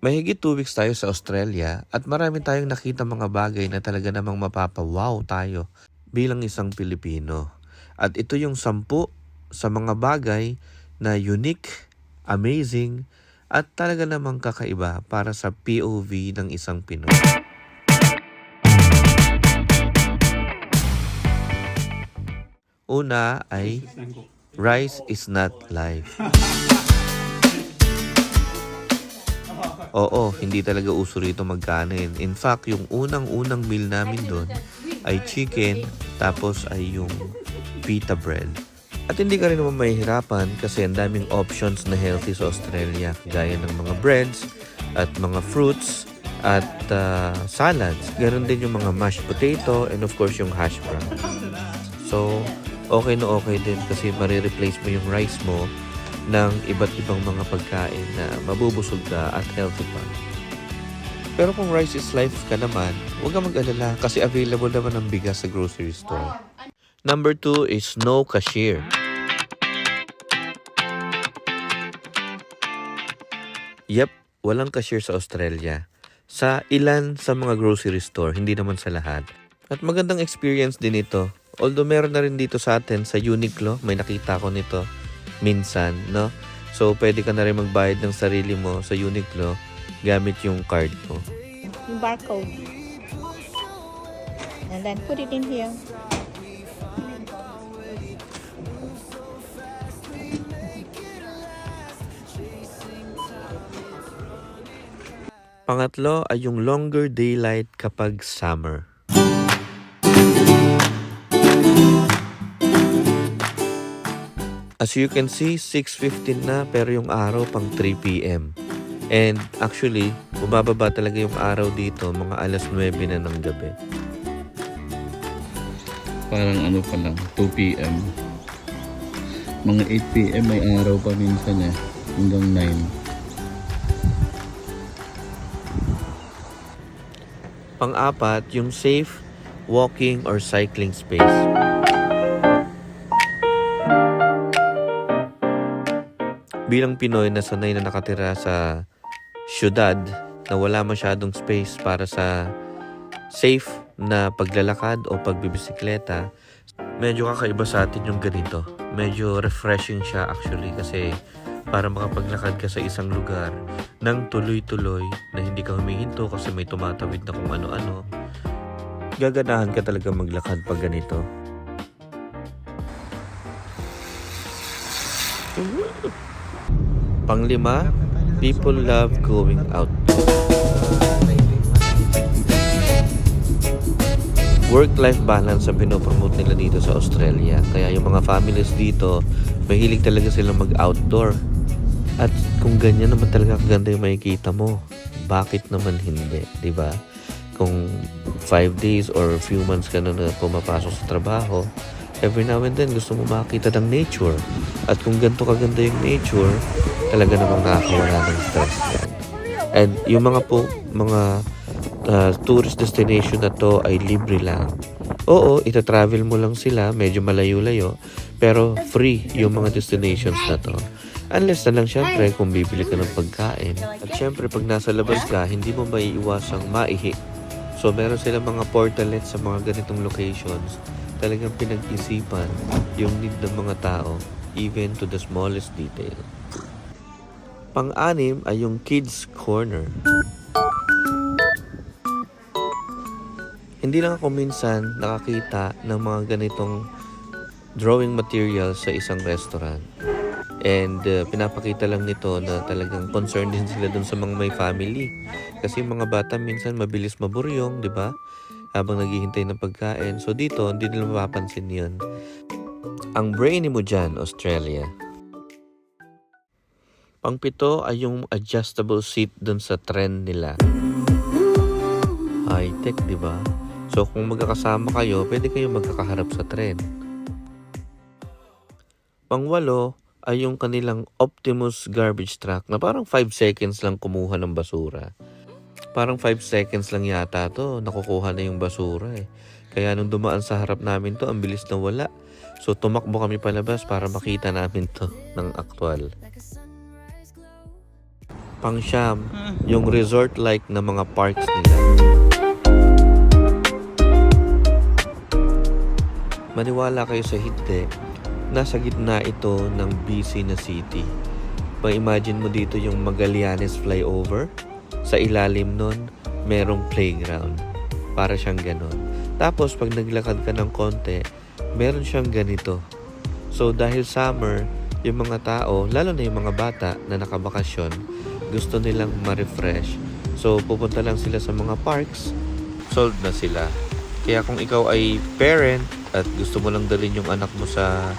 Mahigit 2 weeks tayo sa Australia at marami tayong nakita mga bagay na talaga namang mapapawaw tayo bilang isang Pilipino. At ito yung 10 sa mga bagay na unique, amazing, at talaga namang kakaiba para sa POV ng isang Pinoy. Una ay rice is not life. Oo, hindi talaga uso rito magkanin. In fact, yung unang-unang meal namin doon ay chicken, tapos ay yung pita bread. At hindi ka rin naman mahihirapan kasi ang daming options na healthy sa Australia, gaya ng mga breads at mga fruits at salads. Ganon din yung mga mashed potato and of course yung hash brown. So, okay na okay din kasi marireplace mo yung rice mo ng iba't ibang mga pagkain na mabubusog ka at healthy pa. Pero kung rice is life ka naman, huwag kang mag-alala kasi available naman ang bigas sa grocery store. Number 2 is no cashier. Yep, walang cashier sa Australia. Sa ilan sa mga grocery store, hindi naman sa lahat. At magandang experience din ito. Although meron na rin dito sa atin sa Uniqlo, may nakita ko nito minsan, no? So, pwede ka na rin magbayad ng sarili mo sa Uniqlo gamit yung card mo. Yung barcode. And then put it in here. Pangatlo ay yung longer daylight kapag summer. As you can see, 6:15 na pero yung araw pang 3 p.m. And actually, bumababa talaga yung araw dito mga alas 9 na ng gabi. Parang ano pa lang, 2 p.m. Mga 8 p.m. may araw pa minsan hanggang 9. Pang-apat, yung safe walking or cycling space. Bilang Pinoy na sanay na nakatira sa syudad na wala masyadong space para sa safe na paglalakad o pagbibisikleta, medyo kakaiba sa atin yung ganito. Medyo refreshing siya actually kasi para makapaglakad ka sa isang lugar ng tuloy-tuloy na hindi ka humihinto kasi may tumatawid na kung ano-ano. Gaganahan ka talaga maglakad pag ganito. Panglima, people love going out. Work-life balance ang pinopromote nila dito sa Australia. Kaya yung mga families dito, mahilig talaga silang mag-outdoor. At kung ganyan naman talaga kaganda yung makikita mo, bakit naman hindi, di ba? Kung 5 days or a few months ka na pumapasok sa trabaho, every now and then gusto mo makita ng nature. At kung ganito kaganda yung nature, talaga namang nakakawala ng stress yan. And yung mga tourist destination na to ay libre lang. Oo, ita-travel mo lang sila, medyo malayo-layo, pero free yung mga destinations na to. Unless na lang syempre kung bibili ka ng pagkain. At syempre pag nasa labas ka, hindi mo maiiwasang maihi. So meron silang mga portalets sa mga ganitong locations. Talagang pinag-isipan yung need ng mga tao, even to the smallest detail. Pang-anim ay yung Kids Corner. Hindi lang ako minsan nakakita ng mga ganitong drawing materials sa isang restaurant. And pinapakita lang nito na talagang concerned din sila dun sa mga may family. Kasi mga bata minsan mabilis maburyong, di ba? Habang naghihintay ng pagkain. So dito, hindi nila mapapansin yun. Ang brainy mo dyan, Australia. Pang-pito ay yung adjustable seat dun sa trend nila. High-tech, di ba? So kung magkakasama kayo, pwede kayong magkakaharap sa trend. Pang-walo ay yung kanilang Optimus garbage truck na parang 5 seconds lang kumuha ng basura. Parang 5 seconds lang yata to, nakukuha na yung basura eh. Kaya nung dumaan sa harap namin to, ang bilis na wala. So tumakbo kami palabas para makita namin to ng aktwal. Pang-siyam, yung resort-like na mga parks nila. Maniwala kayo sa hindi, nasa gitna ito ng busy na city. Pa-imagine mo dito yung Magallanes flyover. Sa ilalim nun, merong playground. Para siyang ganon. Tapos, pag naglakad ka ng konti, meron siyang ganito. So, dahil summer, yung mga tao, lalo na yung mga bata na nakabakasyon, gusto nilang ma-refresh. So, pupunta lang sila sa mga parks, sold na sila. Kaya kung ikaw ay parent at gusto mo lang dalhin yung anak mo sa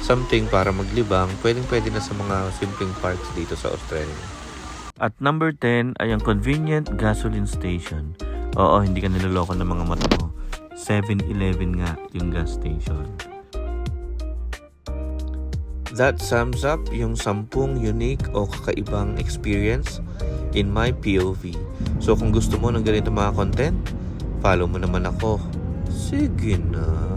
something para maglibang, pwedeng-pwede na sa mga simpleng parks dito sa Australia. At number 10 ay ang convenient gasoline station. Oo, hindi ka niloloko ng mga mata mo. 7-Eleven nga yung gas station. That sums up yung 10 unique o kakaibang experience in my POV. So kung gusto mo ng ganito mga content, follow mo naman ako. Sige na.